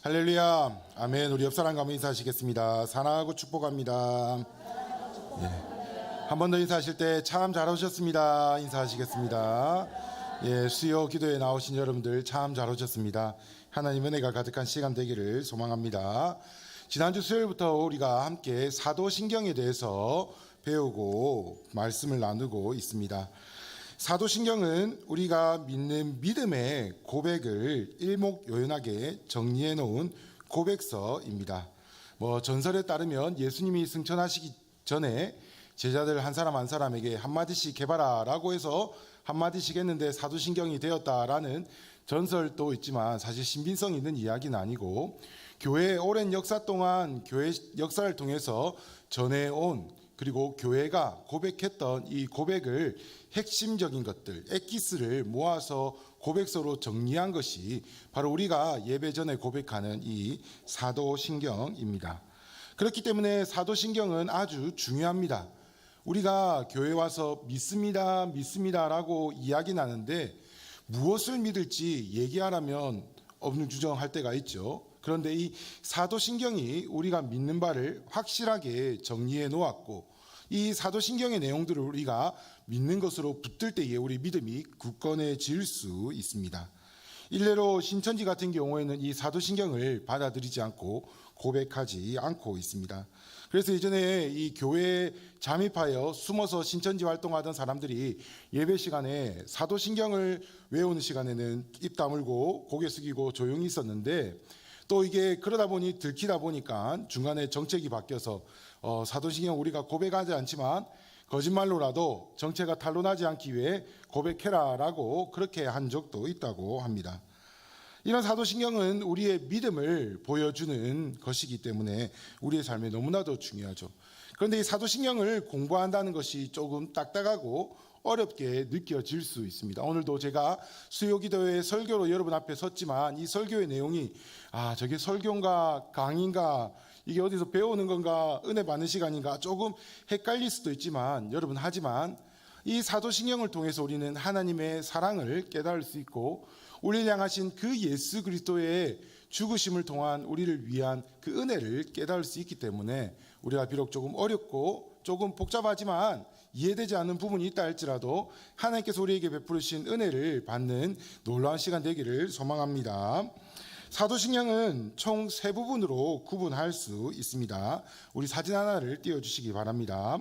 할렐루야, 아멘. 우리 옆 사람과 한번 인사하시겠습니다. 사랑하고 축복합니다. 예. 한 번 더 인사하실 때 참 잘 오셨습니다. 인사하시겠습니다. 예, 수요 기도에 나오신 여러분들 참 잘 오셨습니다. 하나님 은혜가 가득한 시간 되기를 소망합니다. 지난주 수요일부터 우리가 함께 사도신경에 대해서 배우고 말씀을 나누고 있습니다. 사도신경은 우리가 믿는 믿음의 고백을 일목요연하게 정리해 놓은 고백서입니다. 전설에 따르면 예수님이 승천하시기 전에 제자들 한 사람 한 사람에게 한마디씩 해봐라라고 해서 한마디씩 했는데 사도신경이 되었다라는 전설도 있지만 사실 신빙성 있는 이야기는 아니고 교회의 오랜 역사 동안 교회 역사를 통해서 전해온 그리고 교회가 고백했던 이 고백을 핵심적인 것들, 엑기스를 모아서 고백서로 정리한 것이 바로 우리가 예배 전에 고백하는 이 사도신경입니다. 그렇기 때문에 사도신경은 아주 중요합니다. 우리가 교회 와서 믿습니다라고 이야기 나는데 무엇을 믿을지 얘기하라면 엄중주정할 때가 있죠. 그런데 이 사도신경이 우리가 믿는 바를 확실하게 정리해 놓았고 이 사도신경의 내용들을 우리가 믿는 것으로 붙들 때에 우리 믿음이 굳건해질 수 있습니다. 일례로 신천지 같은 경우에는 이 사도신경을 받아들이지 않고 고백하지 않고 있습니다. 그래서 예전에 이 교회에 잠입하여 숨어서 신천지 활동하던 사람들이 예배 시간에 사도신경을 외우는 시간에는 입 다물고 고개 숙이고 조용히 있었는데 또 이게 그러다 보니 들키다 보니까 중간에 정책이 바뀌어서 사도신경 우리가 고백하지 않지만 거짓말로라도 정체가 탄로나지 않기 위해 고백해라라고 그렇게 한 적도 있다고 합니다. 이런 사도신경은 우리의 믿음을 보여주는 것이기 때문에 우리의 삶에 너무나도 중요하죠. 그런데 이 사도신경을 공부한다는 것이 조금 딱딱하고 어렵게 느껴질 수 있습니다. 오늘도 제가 수요기도회 설교로 여러분 앞에 섰지만 이 설교의 내용이 저게 설교인가 강의인가 이게 어디서 배우는 건가 은혜 받는 시간인가 조금 헷갈릴 수도 있지만 여러분 하지만 이 사도신경을 통해서 우리는 하나님의 사랑을 깨달을 수 있고 우리를 향하신 그 예수 그리스도의 죽으심을 통한 우리를 위한 그 은혜를 깨달을 수 있기 때문에 우리가 비록 조금 어렵고 조금 복잡하지만 이해되지 않는 부분이 있다 할지라도 하나님께서 우리에게 베푸르신 은혜를 받는 놀라운 시간 되기를 소망합니다. 사도신경은 총 3부분으로 구분할 수 있습니다. 우리 사진 하나를 띄워주시기 바랍니다.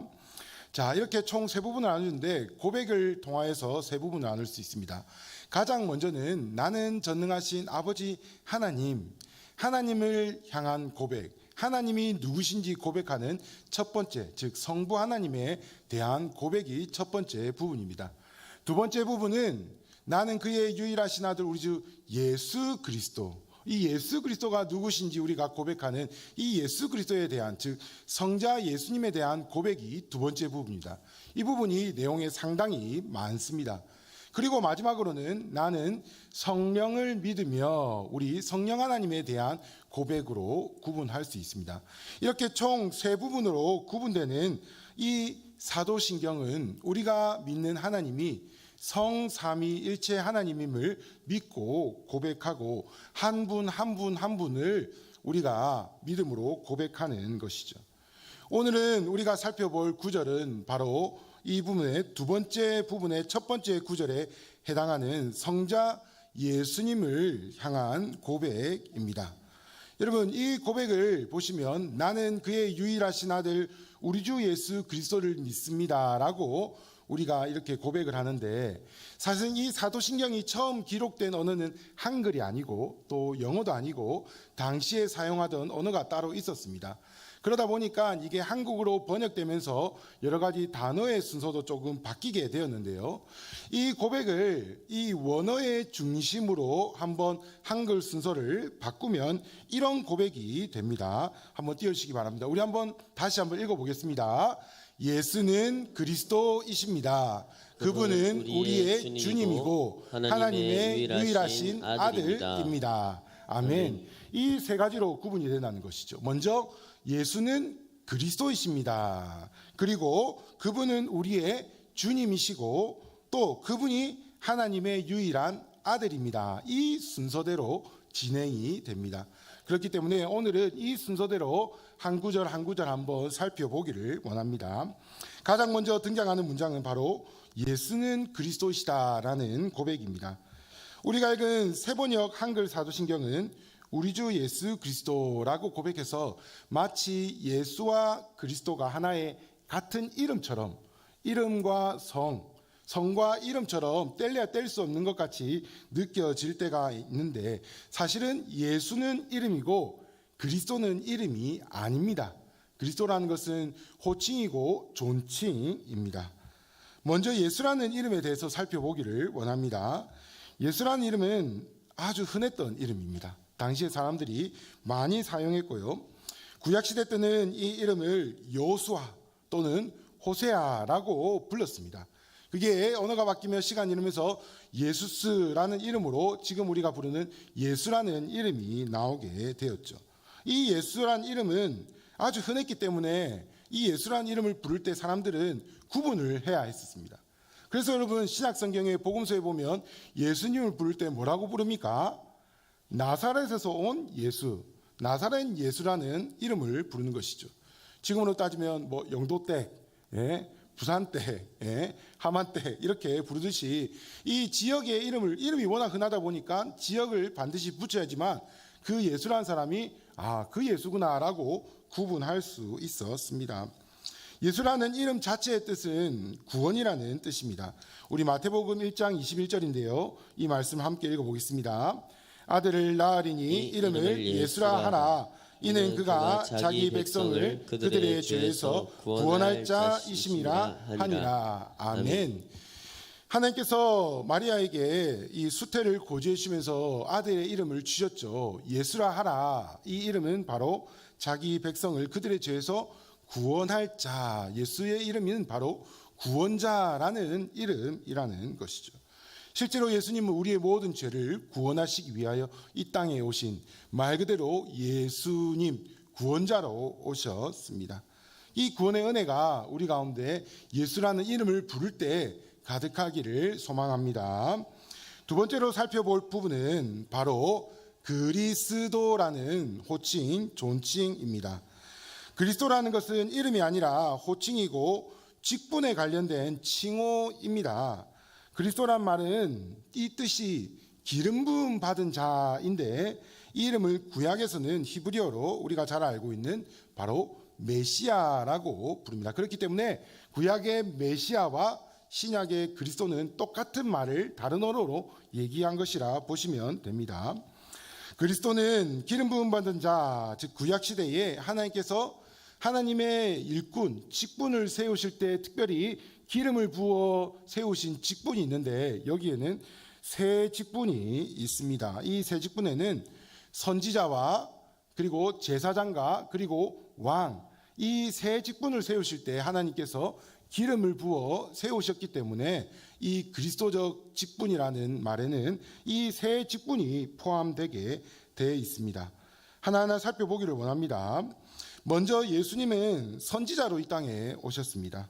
자, 이렇게 총 3부분을 나누는데 고백을 통하여서 3부분을 나눌 수 있습니다. 가장 먼저는 나는 전능하신 아버지 하나님을 향한 고백, 하나님이 누구신지 고백하는 첫 번째, 즉 성부 하나님에 대한 고백이 첫 번째 부분입니다. 두 번째 부분은 나는 그의 유일하신 아들 우리 주 예수 그리스도, 이 예수 그리스도가 누구신지 우리가 고백하는 이 예수 그리스도에 대한 즉 성자 예수님에 대한 고백이 두 번째 부분입니다. 이 부분이 내용에 상당히 많습니다. 그리고 마지막으로는 나는 성령을 믿으며 우리 성령 하나님에 대한 고백으로 구분할 수 있습니다. 이렇게 총 3부분으로 구분되는 이 사도신경은 우리가 믿는 하나님이 성삼위일체 하나님임을 믿고 고백하고 한 분 한 분을 우리가 믿음으로 고백하는 것이죠. 오늘은 우리가 살펴볼 구절은 바로 이 부분의 두 번째 부분의 첫 번째 구절에 해당하는 성자 예수님을 향한 고백입니다. 여러분 이 고백을 보시면 나는 그의 유일하신 아들 우리 주 예수 그리스도를 믿습니다라고 우리가 이렇게 고백을 하는데 사실 이 사도신경이 처음 기록된 언어는 한글이 아니고 또 영어도 아니고 당시에 사용하던 언어가 따로 있었습니다. 그러다 보니까 이게 한국어로 번역되면서 여러 가지 단어의 순서도 조금 바뀌게 되었는데요. 이 고백을 이 원어의 중심으로 한번 한글 순서를 바꾸면 이런 고백이 됩니다. 한번 띄워주시기 바랍니다. 우리 다시 한번 읽어보겠습니다. 예수는 그리스도이십니다. 그분은 우리의 주님이고 하나님의 유일하신 아들입니다. 아멘. 이 세 가지로 구분이 된다는 것이죠. 먼저 예수는 그리스도이십니다. 그리고 그분은 우리의 주님이시고 또 그분이 하나님의 유일한 아들입니다. 이 순서대로 진행이 됩니다. 그렇기 때문에 오늘은 이 순서대로 한 구절 한 구절 한번 살펴보기를 원합니다. 가장 먼저 등장하는 문장은 바로 예수는 그리스도시다라는 고백입니다. 우리가 읽은 세번역 한글 사도신경은 우리 주 예수 그리스도라고 고백해서 마치 예수와 그리스도가 하나의 같은 이름처럼, 이름과 성과 이름처럼 뗄래야 뗄 수 없는 것 같이 느껴질 때가 있는데, 사실은 예수는 이름이고 그리스도는 이름이 아닙니다. 그리스도라는 것은 호칭이고 존칭입니다. 먼저 예수라는 이름에 대해서 살펴보기를 원합니다. 예수라는 이름은 아주 흔했던 이름입니다. 당시의 사람들이 많이 사용했고요. 구약시대 때는 이 이름을 여호수아 또는 호세아라고 불렀습니다. 그게 언어가 바뀌며 시간이 흐르면서 예수스라는 이름으로 지금 우리가 부르는 예수라는 이름이 나오게 되었죠. 이 예수라는 이름은 아주 흔했기 때문에 이 예수라는 이름을 부를 때 사람들은 구분을 해야 했었습니다. 그래서 여러분, 신약성경의 복음서에 보면 예수님을 부를 때 뭐라고 부릅니까? 나사렛에서 온 예수, 나사렛 예수라는 이름을 부르는 것이죠. 지금으로 따지면 뭐 영도댁, 부산댁, 함안댁 이렇게 부르듯이 이 지역의 이름이 워낙 흔하다 보니까 지역을 반드시 붙여야지만 그 예수라는 사람이 그 예수구나라고 구분할 수 있었습니다. 예수라는 이름 자체의 뜻은 구원이라는 뜻입니다. 우리 마태복음 1장 21절인데요. 이 말씀 함께 읽어보겠습니다. 아들을 낳으리니 이름을 예수라 하라. 이는 그가 자기 백성을 그들의 죄에서 구원할 자이심이라 하니라. 아멘. 하나님께서 마리아에게 이 수태를 고지해 주시면서 아들의 이름을 주셨죠. 예수라 하라. 이 이름은 바로 자기 백성을 그들의 죄에서 구원할 자, 예수의 이름은 바로 구원자라는 이름이라는 것이죠. 실제로 예수님은 우리의 모든 죄를 구원하시기 위하여 이 땅에 오신 말 그대로 예수님, 구원자로 오셨습니다. 이 구원의 은혜가 우리 가운데 예수라는 이름을 부를 때 가득하기를 소망합니다. 두 번째로 살펴볼 부분은 바로 그리스도라는 호칭, 존칭입니다. 그리스도라는 것은 이름이 아니라 호칭이고 직분에 관련된 칭호입니다. 그리스도란 말은 이 뜻이 기름 부음 받은 자인데 이 이름을 구약에서는 히브리어로 우리가 잘 알고 있는 바로 메시아라고 부릅니다. 그렇기 때문에 구약의 메시아와 신약의 그리스도는 똑같은 말을 다른 언어로 얘기한 것이라 보시면 됩니다. 그리스도는 기름 부음 받은 자, 즉 구약 시대에 하나님께서 하나님의 일꾼, 직분을 세우실 때 특별히 기름을 부어 세우신 직분이 있는데 여기에는 세 직분이 있습니다. 이 세 직분에는 선지자와 그리고 제사장과 그리고 왕, 이 세 직분을 세우실 때 하나님께서 기름을 부어 세우셨기 때문에 이 그리스도적 직분이라는 말에는 이 세 직분이 포함되게 되어 있습니다. 하나하나 살펴보기를 원합니다. 먼저 예수님은 선지자로 이 땅에 오셨습니다.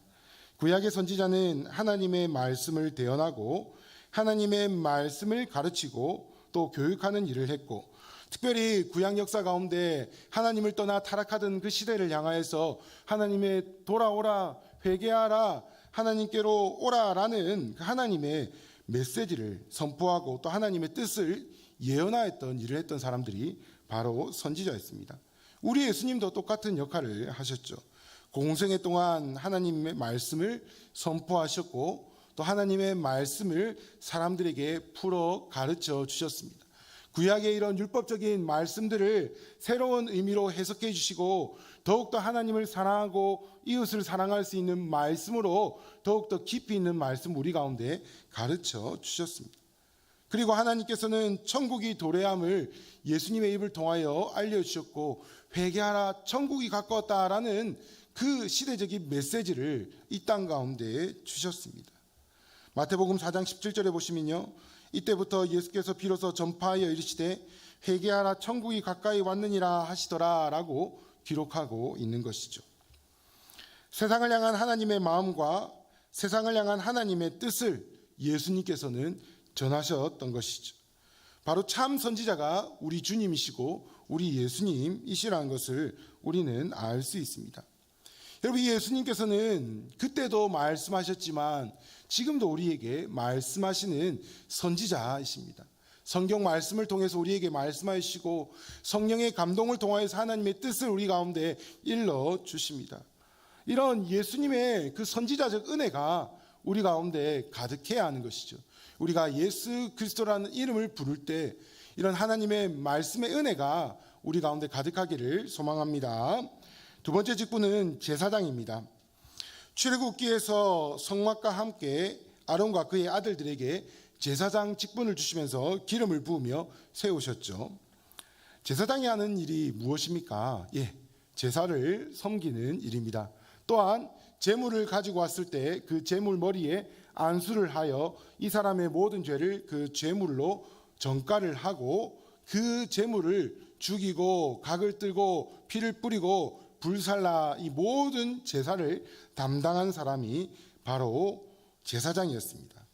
구약의 선지자는 하나님의 말씀을 대언하고 하나님의 말씀을 가르치고 또 교육하는 일을 했고, 특별히 구약 역사 가운데 하나님을 떠나 타락하던 그 시대를 향하여서 하나님의 돌아오라, 회개하라, 하나님께로 오라라는 하나님의 메시지를 선포하고 또 하나님의 뜻을 예언하였던 일을 했던 사람들이 바로 선지자였습니다. 우리 예수님도 똑같은 역할을 하셨죠. 공생애 동안 하나님의 말씀을 선포하셨고 또 하나님의 말씀을 사람들에게 풀어 가르쳐 주셨습니다. 구약의 이런 율법적인 말씀들을 새로운 의미로 해석해 주시고 더욱더 하나님을 사랑하고 이웃을 사랑할 수 있는 말씀으로 더욱더 깊이 있는 말씀 우리 가운데 가르쳐 주셨습니다. 그리고 하나님께서는 천국이 도래함을 예수님의 입을 통하여 알려주셨고 회개하라, 천국이 가까웠다라는 그 시대적인 메시지를 이 땅 가운데 주셨습니다. 마태복음 4장 17절에 보시면요, 이때부터 예수께서 비로소 전파하여 이르시되 회개하라, 천국이 가까이 왔느니라 하시더라 라고 기록하고 있는 것이죠. 세상을 향한 하나님의 마음과 세상을 향한 하나님의 뜻을 예수님께서는 전하셨던 것이죠. 바로 참 선지자가 우리 주님이시고 우리 예수님이시라는 것을 우리는 알 수 있습니다. 여러분, 예수님께서는 그때도 말씀하셨지만 지금도 우리에게 말씀하시는 선지자이십니다. 성경 말씀을 통해서 우리에게 말씀하시고 성령의 감동을 통하여서 하나님의 뜻을 우리 가운데 일러 주십니다. 이런 예수님의 그 선지자적 은혜가 우리 가운데 가득해야 하는 것이죠. 우리가 예수 그리스도라는 이름을 부를 때 이런 하나님의 말씀의 은혜가 우리 가운데 가득하기를 소망합니다. 두 번째 직분은 제사장입니다. 출애굽기에서 성막과 함께 아론과 그의 아들들에게 제사장 직분을 주시면서 기름을 부으며 세우셨죠. 제사장이 하는 일이 무엇입니까? 제사를 섬기는 일입니다. 또한 제물을 가지고 왔을 때 그 제물 머리에 안수를 하여 이 사람의 모든 죄를 그 제물로 전가를 하고 그 제물을 죽이고 각을 들고 피를 뿌리고 불살라 이 모든 제사를 담당한 사람이 바로 제사장이었습니다.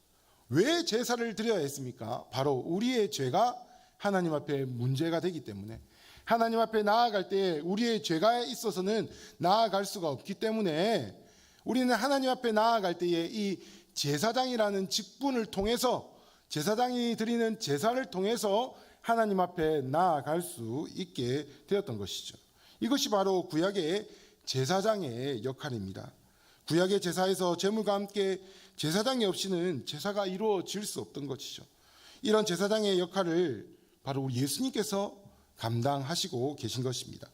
왜 제사를 드려야 했습니까? 바로 우리의 죄가 하나님 앞에 문제가 되기 때문에, 하나님 앞에 나아갈 때 우리의 죄가 있어서는 나아갈 수가 없기 때문에 우리는 하나님 앞에 나아갈 때에 이 제사장이라는 직분을 통해서, 제사장이 드리는 제사를 통해서 하나님 앞에 나아갈 수 있게 되었던 것이죠. 이것이 바로 구약의 제사장의 역할입니다. 구약의 제사에서 제물과 함께 제사장이 없이는 제사가 이루어질 수 없던 것이죠. 이런 제사장의 역할을 바로 우리 예수님께서 감당하시고 계신 것입니다.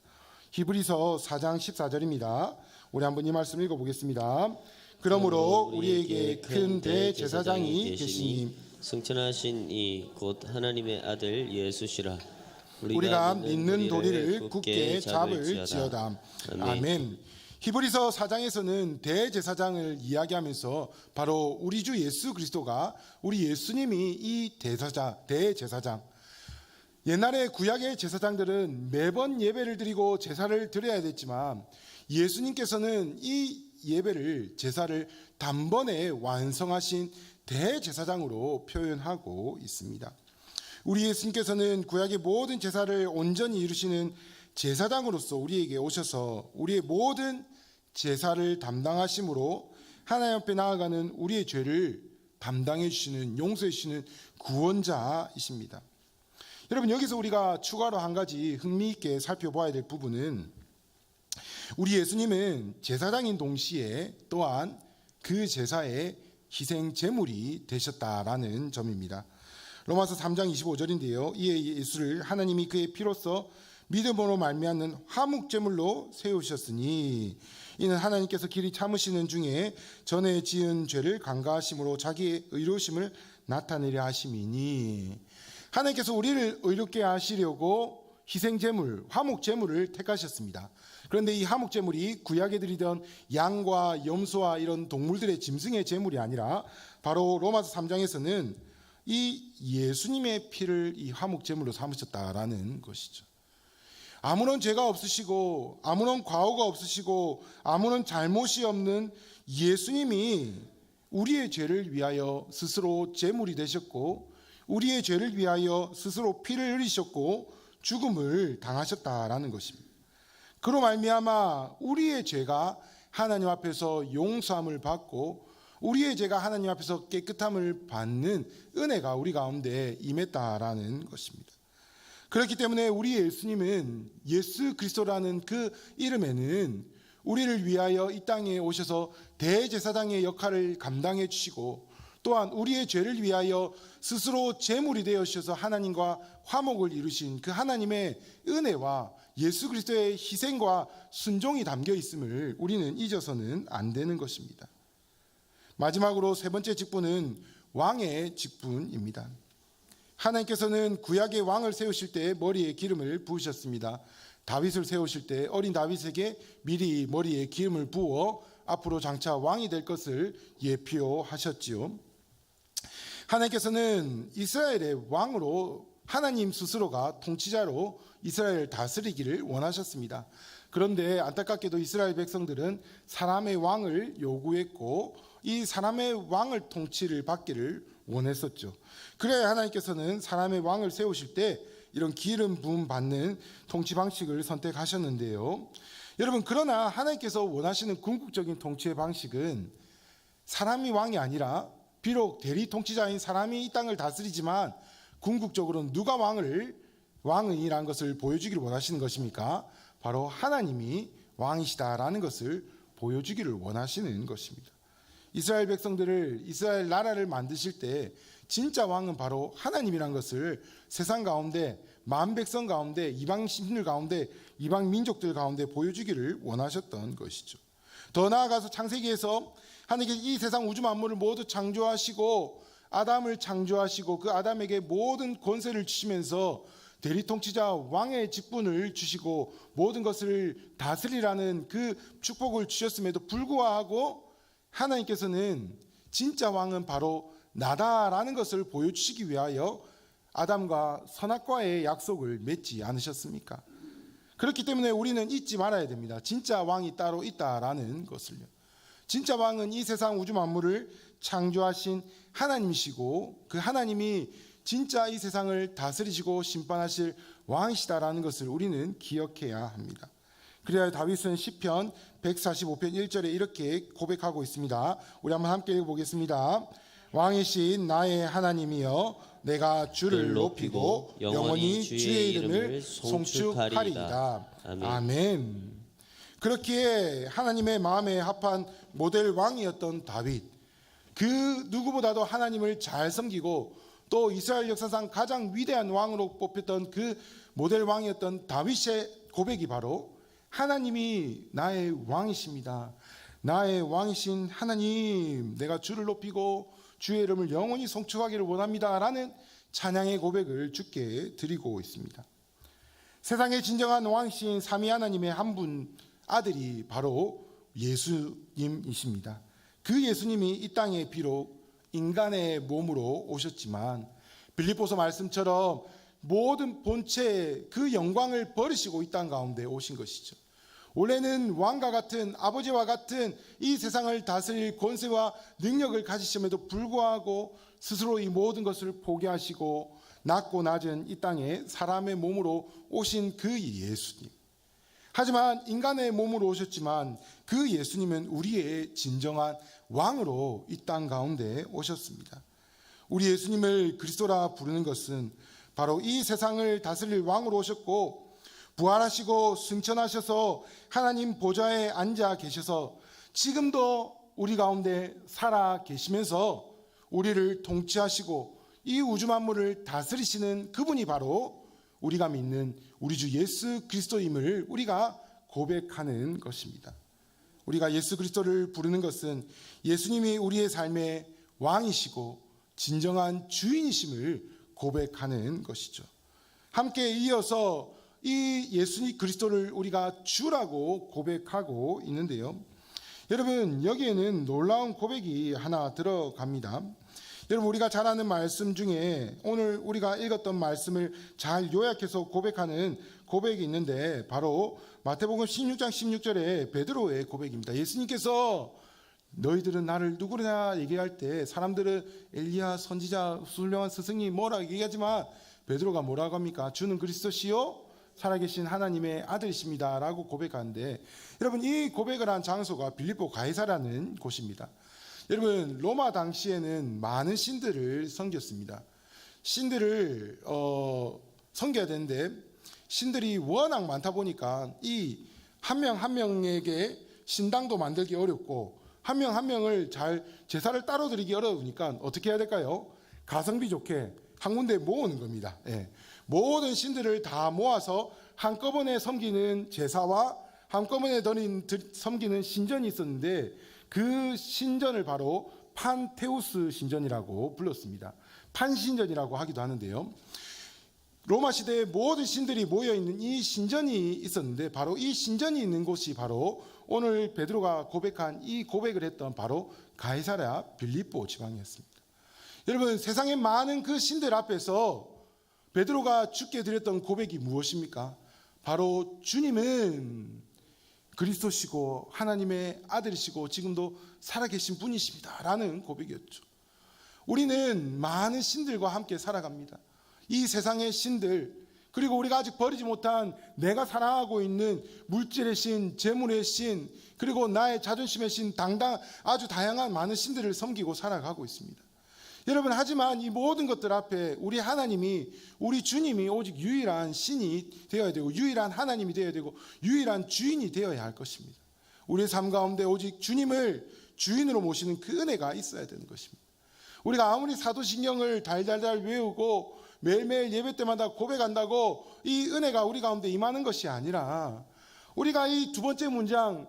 히브리서 4장 14절입니다. 우리 한번 이 말씀 읽어보겠습니다. 그러므로 우리에게 큰 대제사장이 계시니 승천하신 이 곧 하나님의 아들 예수시라. 우리가 믿는 도리를 굳게 잡을지어다. 아멘. 히브리서 4장에서는 대제사장을 이야기하면서 바로 우리 주 예수 그리스도가, 우리 예수님이 이 대제사장, 옛날에 구약의 제사장들은 매번 예배를 드리고 제사를 드려야 됐지만 예수님께서는 이 예배를, 제사를 단번에 완성하신 대제사장으로 표현하고 있습니다. 우리 예수님께서는 구약의 모든 제사를 온전히 이루시는 제사장으로서 우리에게 오셔서 우리의 모든 제사를 담당하심으로 하나님 앞에 나아가는 우리의 죄를 담당해 주시는, 용서해 주시는 구원자이십니다. 여러분, 여기서 우리가 추가로 한 가지 흥미있게 살펴봐야 될 부분은 우리 예수님은 제사장인 동시에 또한 그 제사의 희생 제물이 되셨다라는 점입니다. 로마서 3장 25절인데요. 이에 예수를 하나님이 그의 피로써 믿음으로 말미암는 화목 제물로 세우셨으니 이는 하나님께서 길이 참으시는 중에 전에 지은 죄를 간과하심으로 자기의 의로우심을 나타내려 하심이니, 하나님께서 우리를 의롭게 하시려고 희생 제물, 화목 제물을 택하셨습니다. 그런데 이 화목 제물이 구약에 드리던 양과 염소와 이런 동물들의 짐승의 제물이 아니라 바로 로마서 3장에서는 이 예수님의 피를 이 화목 제물로 삼으셨다라는 것이죠. 아무런 죄가 없으시고 아무런 과오가 없으시고 아무런 잘못이 없는 예수님이 우리의 죄를 위하여 스스로 제물이 되셨고 우리의 죄를 위하여 스스로 피를 흘리셨고 죽음을 당하셨다라는 것입니다. 그로 말미암아 우리의 죄가 하나님 앞에서 용서함을 받고 우리의 죄가 하나님 앞에서 깨끗함을 받는 은혜가 우리 가운데 임했다라는 것입니다. 그렇기 때문에 우리 예수님은, 예수 그리스도라는 그 이름에는 우리를 위하여 이 땅에 오셔서 대제사장의 역할을 감당해 주시고 또한 우리의 죄를 위하여 스스로 제물이 되어 주셔서 하나님과 화목을 이루신 그 하나님의 은혜와 예수 그리스도의 희생과 순종이 담겨 있음을 우리는 잊어서는 안 되는 것입니다. 마지막으로 세 번째 직분은 왕의 직분입니다. 하나님께서는 구약의 왕을 세우실 때 머리에 기름을 부으셨습니다. 다윗을 세우실 때 어린 다윗에게 미리 머리에 기름을 부어 앞으로 장차 왕이 될 것을 예표하셨지요. 하나님께서는 이스라엘의 왕으로 하나님 스스로가 통치자로 이스라엘을 다스리기를 원하셨습니다. 그런데 안타깝게도 이스라엘 백성들은 사람의 왕을 요구했고 이 사람의 왕을 통치를 받기를 원했었죠. 그래야 하나님께서는 사람의 왕을 세우실 때 이런 기름 부음 받는 통치 방식을 선택하셨는데요. 여러분, 그러나 하나님께서 원하시는 궁극적인 통치의 방식은 사람이 왕이 아니라 비록 대리 통치자인 사람이 이 땅을 다스리지만 궁극적으로는 누가 왕이라는 것을 보여주기를 원하시는 것입니까? 바로 하나님이 왕이시다라는 것을 보여주기를 원하시는 것입니다. 이스라엘 백성들을, 이스라엘 나라를 만드실 때 진짜 왕은 바로 하나님이란 것을 세상 가운데, 만 백성 가운데, 이방 신들 가운데, 이방 민족들 가운데 보여주기를 원하셨던 것이죠. 더 나아가서 창세기에서 하나님께서 이 세상 우주 만물을 모두 창조하시고 아담을 창조하시고 그 아담에게 모든 권세를 주시면서 대리통치자 왕의 직분을 주시고 모든 것을 다스리라는 그 축복을 주셨음에도 불구하고 하나님께서는 진짜 왕은 바로 나다라는 것을 보여주시기 위하여 아담과 선악과의 약속을 맺지 않으셨습니까? 그렇기 때문에 우리는 잊지 말아야 됩니다. 진짜 왕이 따로 있다라는 것을요. 진짜 왕은 이 세상 우주 만물을 창조하신 하나님이시고 그 하나님이 진짜 이 세상을 다스리시고 심판하실 왕이시다라는 것을 우리는 기억해야 합니다. 그래야 다윗은 시편 145편 1절에 이렇게 고백하고 있습니다. 우리 한번 함께 읽어보겠습니다. 왕이신 나의 하나님이여 내가 주를 높이고 영원히 주의 이름을 송축하리이다. 아멘. 그렇기에 하나님의 마음에 합한 모델 왕이었던 다윗, 그 누구보다도 하나님을 잘 섬기고 또 이스라엘 역사상 가장 위대한 왕으로 뽑혔던 그 모델 왕이었던 다윗의 고백이 바로 하나님이 나의 왕이십니다. 나의 왕이신 하나님, 내가 주를 높이고 주의 이름을 영원히 송축하기를 원합니다 라는 찬양의 고백을 주께 드리고 있습니다. 세상의 진정한 왕이신 삼위 하나님의 한 분 아들이 바로 예수님이십니다. 그 예수님이 이 땅에 비록 인간의 몸으로 오셨지만 빌립보서 말씀처럼 모든 본체 그 영광을 버리시고 이 땅 가운데 오신 것이죠. 원래는 왕과 같은 아버지와 같은 이 세상을 다스릴 권세와 능력을 가지심에도 불구하고 스스로 이 모든 것을 포기하시고 낮고 낮은 이 땅에 사람의 몸으로 오신 그 예수님. 하지만 인간의 몸으로 오셨지만 그 예수님은 우리의 진정한 왕으로 이 땅 가운데 오셨습니다. 우리 예수님을 그리스도라 부르는 것은 바로 이 세상을 다스릴 왕으로 오셨고 부활하시고 승천하셔서 하나님 보좌에 앉아 계셔서 지금도 우리 가운데 살아 계시면서 우리를 통치하시고 이 우주 만물을 다스리시는 그분이 바로 우리가 믿는 우리 주 예수 그리스도임을 우리가 고백하는 것입니다. 우리가 예수 그리스도를 부르는 것은 예수님이 우리의 삶의 왕이시고 진정한 주인이심을 고백하는 것이죠. 함께 이어서 이 예수 그리스도를 우리가 주라고 고백하고 있는데요. 여러분, 여기에는 놀라운 고백이 하나 들어갑니다. 여러분, 우리가 잘 아는 말씀 중에 오늘 우리가 읽었던 말씀을 잘 요약해서 고백하는 고백이 있는데 바로 마태복음 16장 16절에 베드로의 고백입니다. 예수님께서 너희들은 나를 누구냐 얘기할 때 사람들은 엘리야 선지자 훌륭한 스승이 뭐라 얘기하지만 베드로가 뭐라고 합니까? 주는 그리스도시요 살아계신 하나님의 아들이십니다 라고 고백하는데, 여러분, 이 고백을 한 장소가 빌립보 가이사라는 곳입니다. 여러분, 로마 당시에는 많은 신들을 섬겼습니다. 신들을 섬겨야 되는데 신들이 워낙 많다 보니까 이 한 명 한 명에게 신당도 만들기 어렵고 한 명 한 명을 잘 제사를 따로 드리기 어려우니까 어떻게 해야 될까요? 가성비 좋게 한 군데 모으는 겁니다. 예. 모든 신들을 다 모아서 한꺼번에 섬기는 제사와 한꺼번에 섬기는 신전이 있었는데 그 신전을 바로 판테우스 신전이라고 불렀습니다. 판신전이라고 하기도 하는데요. 로마 시대에 모든 신들이 모여있는 이 신전이 있었는데 바로 이 신전이 있는 곳이 바로 오늘 베드로가 고백한 이 고백을 했던 바로 가이사랴 빌립보 지방이었습니다. 여러분, 세상의 많은 그 신들 앞에서 베드로가 주께 드렸던 고백이 무엇입니까? 바로 주님은 그리스도시고 하나님의 아들이시고 지금도 살아계신 분이십니다 라는 고백이었죠. 우리는 많은 신들과 함께 살아갑니다. 이 세상의 신들, 그리고 우리가 아직 버리지 못한 내가 사랑하고 있는 물질의 신, 재물의 신, 그리고 나의 자존심의 신, 아주 다양한 많은 신들을 섬기고 살아가고 있습니다. 여러분, 하지만 이 모든 것들 앞에 우리 하나님이, 우리 주님이 오직 유일한 신이 되어야 되고, 유일한 하나님이 되어야 되고, 유일한 주인이 되어야 할 것입니다. 우리의 삶 가운데 오직 주님을 주인으로 모시는 그 은혜가 있어야 되는 것입니다. 우리가 아무리 사도신경을 달달달 외우고 매일매일 예배 때마다 고백한다고 이 은혜가 우리 가운데 임하는 것이 아니라, 우리가 이 두 번째 문장,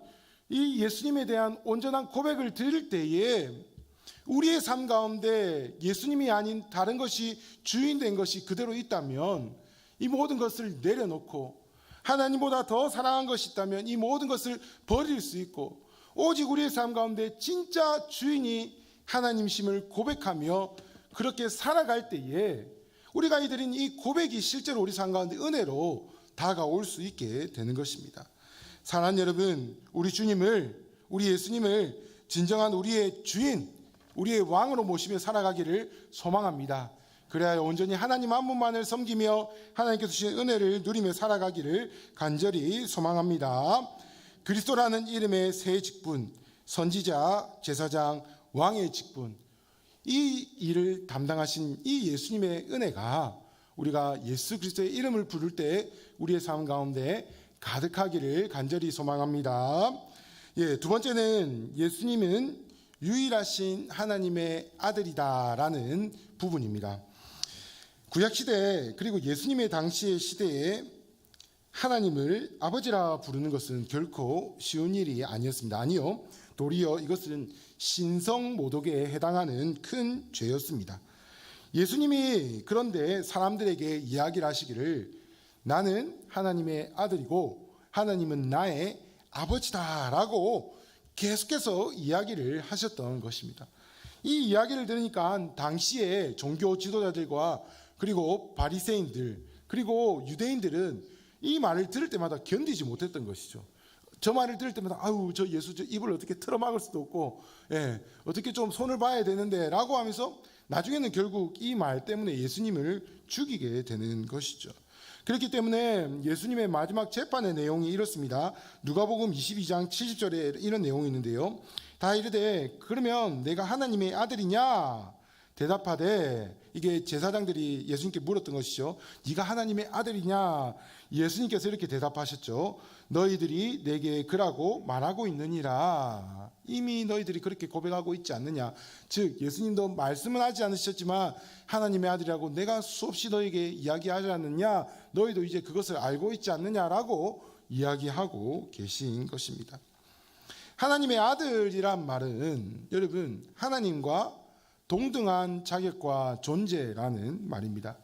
이 예수님에 대한 온전한 고백을 드릴 때에 우리의 삶 가운데 예수님이 아닌 다른 것이 주인된 것이 그대로 있다면, 이 모든 것을 내려놓고 하나님보다 더 사랑한 것이 있다면 이 모든 것을 버릴 수 있고, 오직 우리의 삶 가운데 진짜 주인이 하나님심을 고백하며 그렇게 살아갈 때에 우리가 이들인 이 고백이 실제로 우리 삶 가운데 은혜로 다가올 수 있게 되는 것입니다. 사랑하는 여러분, 우리 주님을, 우리 예수님을 진정한 우리의 주인, 우리의 왕으로 모시며 살아가기를 소망합니다. 그래야 온전히 하나님 한 분만을 섬기며 하나님께서 주신 은혜를 누리며 살아가기를 간절히 소망합니다. 그리스도라는 이름의 새 직분, 선지자, 제사장, 왕의 직분, 이 일을 담당하신 이 예수님의 은혜가 우리가 예수 그리스도의 이름을 부를 때 우리의 삶 가운데 가득하기를 간절히 소망합니다. 두 번째는 예수님은 유일하신 하나님의 아들이다라는 부분입니다. 구약시대, 그리고 예수님의 당시의 시대에 하나님을 아버지라 부르는 것은 결코 쉬운 일이 아니었습니다. 아니요, 도리어 이것은 신성모독에 해당하는 큰 죄였습니다. 예수님이 그런데 사람들에게 이야기를 하시기를, 나는 하나님의 아들이고 하나님은 나의 아버지다라고 계속해서 이야기를 하셨던 것입니다. 이 이야기를 들으니까 당시에 종교 지도자들과 그리고 바리새인들, 그리고 유대인들은 이 말을 들을 때마다 견디지 못했던 것이죠. 저 말을 들을 때마다 아유, 저 예수 저 입을 어떻게 틀어막을 수도 없고, 어떻게 좀 손을 봐야 되는데 라고 하면서 나중에는 결국 이 말 때문에 예수님을 죽이게 되는 것이죠. 그렇기 때문에 예수님의 마지막 재판의 내용이 이렇습니다. 누가복음 22장 70절에 이런 내용이 있는데요. 다 이르되 그러면 내가 하나님의 아들이냐? 대답하되, 이게 제사장들이 예수님께 물었던 것이죠. 네가 하나님의 아들이냐? 예수님께서 이렇게 대답하셨죠. 너희들이 내게 그라고 말하고 있느니라. 이미 너희들이 그렇게 고백하고 있지 않느냐. 즉 예수님도 말씀은 하지 않으셨지만 하나님의 아들이라고 내가 수없이 너에게 이야기하지 않느냐. 너희도 이제 그것을 알고 있지 않느냐라고 이야기하고 계신 것입니다. 하나님의 아들이란 말은 여러분, 하나님과 동등한 자격과 존재라는 말입니다.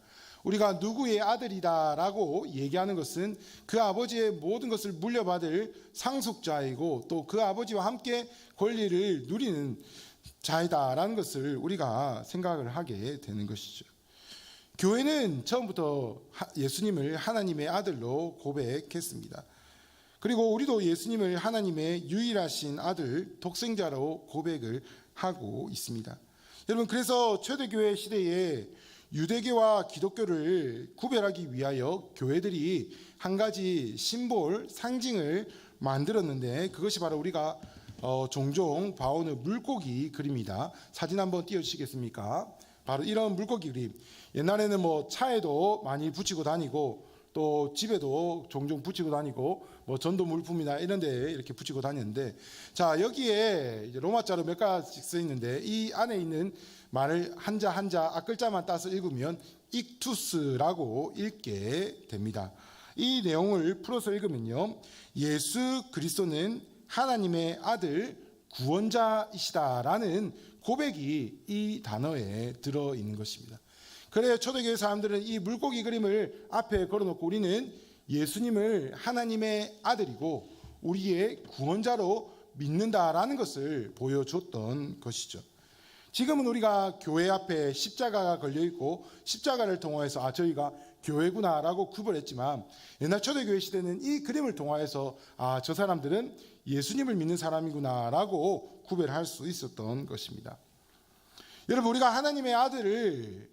우리가 누구의 아들이다라고 얘기하는 것은 그 아버지의 모든 것을 물려받을 상속자이고 또 그 아버지와 함께 권리를 누리는 자이다라는 것을 우리가 생각을 하게 되는 것이죠. 교회는 처음부터 예수님을 하나님의 아들로 고백했습니다. 그리고 우리도 예수님을 하나님의 유일하신 아들, 독생자로 고백을 하고 있습니다. 여러분, 그래서 초대교회 시대에 유대교와 기독교를 구별하기 위하여 교회들이 한 가지 심볼, 상징을 만들었는데, 그것이 바로 우리가 종종 봐오는 물고기 그림이다. 사진 한번 띄워주시겠습니까? 바로 이런 물고기 그림. 옛날에는 뭐 차에도 많이 붙이고 다니고 또 집에도 종종 붙이고 다니고 뭐 전도 물품이나 이런 데 이렇게 붙이고 다녔는데, 자, 여기에 이제 로마자로 몇 가지씩 써 있는데 이 안에 있는 말을 한자 한자 앞글자만 따서 읽으면 익투스라고 읽게 됩니다. 이 내용을 풀어서 읽으면요, 예수 그리스도는 하나님의 아들 구원자이시다라는 고백이 이 단어에 들어있는 것입니다. 그래서 초대교회 사람들은 이 물고기 그림을 앞에 걸어놓고 우리는 예수님을 하나님의 아들이고 우리의 구원자로 믿는다라는 것을 보여줬던 것이죠. 지금은 우리가 교회 앞에 십자가가 걸려있고 십자가를 통해서 저희가 교회구나라고 구별했지만, 옛날 초대교회 시대는 이 그림을 통해서 저 사람들은 예수님을 믿는 사람이구나라고 구별할 수 있었던 것입니다. 여러분, 우리가 하나님의 아들을,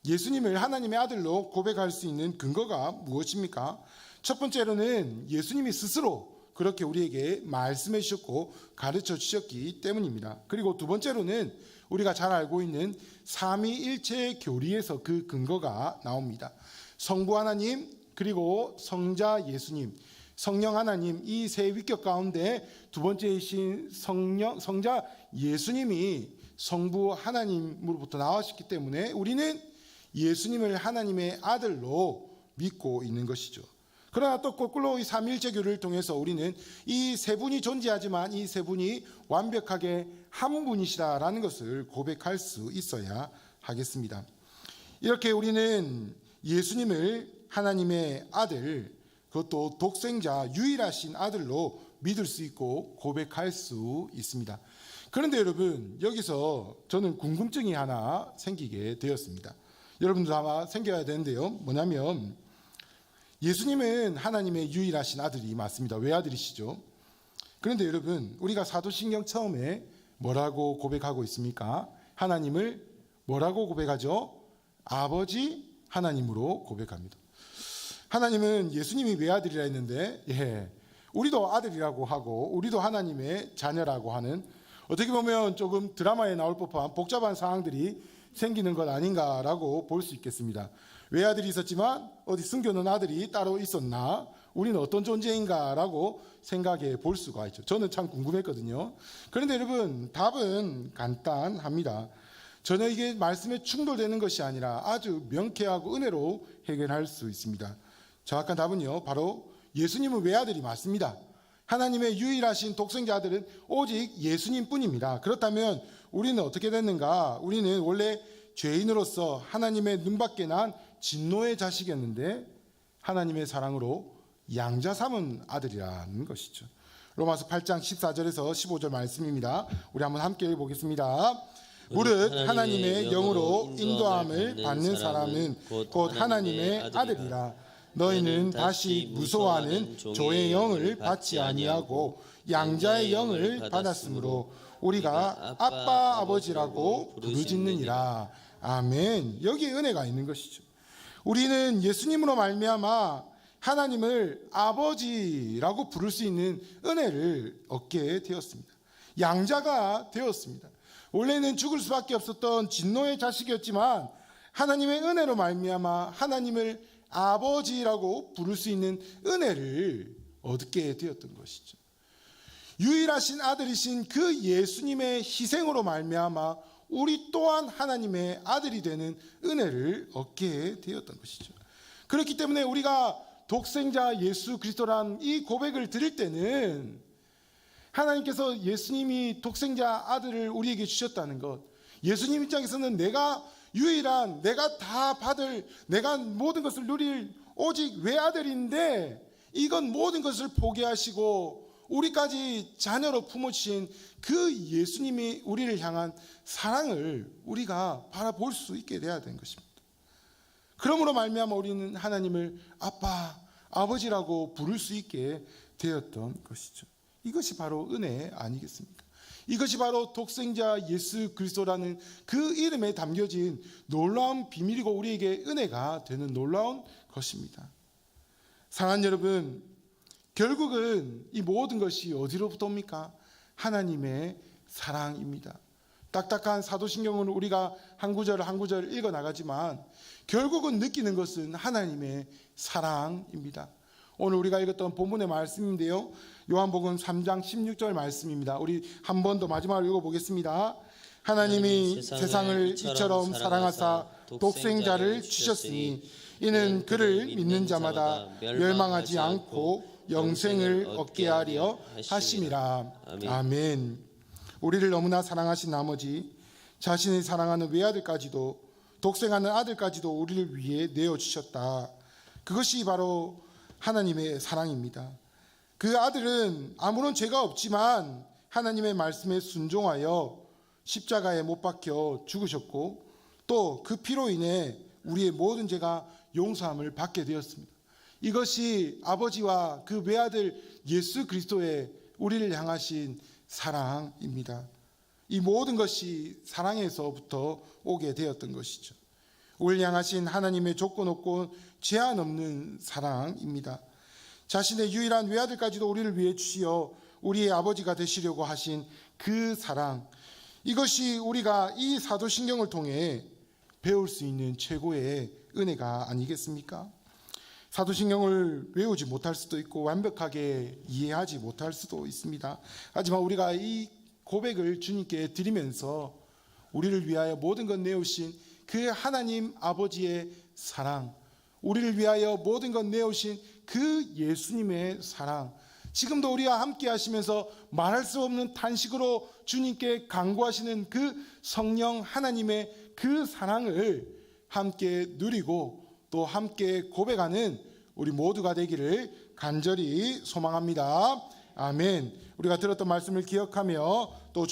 예수님을 하나님의 아들로 고백할 수 있는 근거가 무엇입니까? 첫 번째로는 예수님이 스스로 그렇게 우리에게 말씀해 주셨고 가르쳐 주셨기 때문입니다. 그리고 두 번째로는 우리가 잘 알고 있는 삼위일체의 교리에서 그 근거가 나옵니다. 성부 하나님, 그리고 성자 예수님, 성령 하나님, 이 세 위격 가운데 두 번째이신 성자 예수님이 성부 하나님으로부터 나왔기 때문에 우리는 예수님을 하나님의 아들로 믿고 있는 것이죠. 그러나 또 거꾸로 이 삼위일체 교리를 통해서 우리는 이 세 분이 존재하지만 이 세 분이 완벽하게 한 분이시다라는 것을 고백할 수 있어야 하겠습니다. 이렇게 우리는 예수님을 하나님의 아들, 그것도 독생자 유일하신 아들로 믿을 수 있고 고백할 수 있습니다. 그런데 여러분, 여기서 저는 궁금증이 하나 생기게 되었습니다. 여러분도 아마 생겨야 되는데요. 뭐냐면 예수님은 하나님의 유일하신 아들이 맞습니다. 외아들이시죠. 그런데 여러분, 우리가 사도신경 처음에 뭐라고 고백하고 있습니까? 하나님을 뭐라고 고백하죠? 아버지 하나님으로 고백합니다. 하나님은 예수님이 외아들이라 했는데 우리도 아들이라고 하고 우리도 하나님의 자녀라고 하는, 어떻게 보면 조금 드라마에 나올 법한 복잡한 상황들이 생기는 것 아닌가라고 볼 수 있겠습니다. 외아들이 있었지만 어디 숨겨놓은 아들이 따로 있었나? 우리는 어떤 존재인가라고 생각해 볼 수가 있죠. 저는 참 궁금했거든요. 그런데 여러분, 답은 간단합니다. 전혀 이게 말씀에 충돌되는 것이 아니라 아주 명쾌하고 은혜로 해결할 수 있습니다. 정확한 답은요, 바로 예수님은 외아들이 맞습니다. 하나님의 유일하신 독생자 아들은 오직 예수님뿐입니다. 그렇다면 우리는 어떻게 됐는가? 우리는 원래 죄인으로서 하나님의 눈밖에 난 진노의 자식이었는데 하나님의 사랑으로 양자 삼은 아들이라는 것이죠. 로마서 8장 14절에서 15절 말씀입니다. 우리 한번 함께 읽어보겠습니다. 무릇 하나님의 영으로 인도함을 받는 사람은 곧 하나님의 아들이라. 너희는 다시 무소하는 조의 영을 받지 아니하고 양자의 영을 받았으므로 우리가 아빠 아버지라고 부르짖느니라. 아멘. 여기에 은혜가 있는 것이죠. 우리는 예수님으로 말미암아 하나님을 아버지라고 부를 수 있는 은혜를 얻게 되었습니다. 양자가 되었습니다. 원래는 죽을 수밖에 없었던 진노의 자식이었지만 하나님의 은혜로 말미암아 하나님을 아버지라고 부를 수 있는 은혜를 얻게 되었던 것이죠. 유일하신 아들이신 그 예수님의 희생으로 말미암아 우리 또한 하나님의 아들이 되는 은혜를 얻게 되었던 것이죠. 그렇기 때문에 우리가 독생자 예수 그리스도란 이 고백을 드릴 때는 하나님께서 예수님이 독생자 아들을 우리에게 주셨다는 것, 예수님 입장에서는 내가 유일한, 내가 다 받을, 내가 모든 것을 누릴 오직 외아들인데 이건 모든 것을 포기하시고 우리까지 자녀로 품어주신 그 예수님이 우리를 향한 사랑을 우리가 바라볼 수 있게 돼야 되는 것입니다. 그러므로 말미암아 우리는 하나님을 아빠, 아버지라고 부를 수 있게 되었던 것이죠. 이것이 바로 은혜 아니겠습니까? 이것이 바로 독생자 예수 그리스도라는 그 이름에 담겨진 놀라운 비밀이고 우리에게 은혜가 되는 놀라운 것입니다. 사랑하는 여러분, 결국은 이 모든 것이 어디로부터 옵니까? 하나님의 사랑입니다. 딱딱한 사도신경은 우리가 한 구절 한 구절 읽어 나가지만 결국은 느끼는 것은 하나님의 사랑입니다. 오늘 우리가 읽었던 본문의 말씀인데요, 요한복음 3장 16절 말씀입니다. 우리 한 번 더 마지막으로 읽어보겠습니다. 하나님이 세상을 이처럼 사랑하사 독생자를 주셨으니 이는 그를 믿는 자마다 멸망하지 않고 영생을 얻게 하려 하심이라. 아멘. 우리를 너무나 사랑하신 나머지 자신이 사랑하는 외아들까지도, 독생하는 아들까지도 우리를 위해 내어주셨다. 그것이 바로 하나님의 사랑입니다. 그 아들은 아무런 죄가 없지만 하나님의 말씀에 순종하여 십자가에 못 박혀 죽으셨고 또 그 피로 인해 우리의 모든 죄가 용서함을 받게 되었습니다. 이것이 아버지와 그 외아들 예수 그리스도의 우리를 향하신 사랑입니다. 이 모든 것이 사랑에서부터 오게 되었던 것이죠. 우리를 향하신 하나님의 조건 없고 제한 없는 사랑입니다. 자신의 유일한 외아들까지도 우리를 위해 주시어 우리의 아버지가 되시려고 하신 그 사랑, 이것이 우리가 이 사도신경을 통해 배울 수 있는 최고의 은혜가 아니겠습니까? 사도신경을 외우지 못할 수도 있고 완벽하게 이해하지 못할 수도 있습니다. 하지만 우리가 이 고백을 주님께 드리면서 우리를 위하여 모든 것 내오신 그 하나님 아버지의 사랑, 우리를 위하여 모든 것 내오신 그 예수님의 사랑, 지금도 우리와 함께 하시면서 말할 수 없는 탄식으로 주님께 간구하시는 그 성령 하나님의 그 사랑을 함께 누리고 또 함께 고백하는 우리 모두가 되기를 간절히 소망합니다. 아멘. 우리가 들었던 말씀을 기억하며 또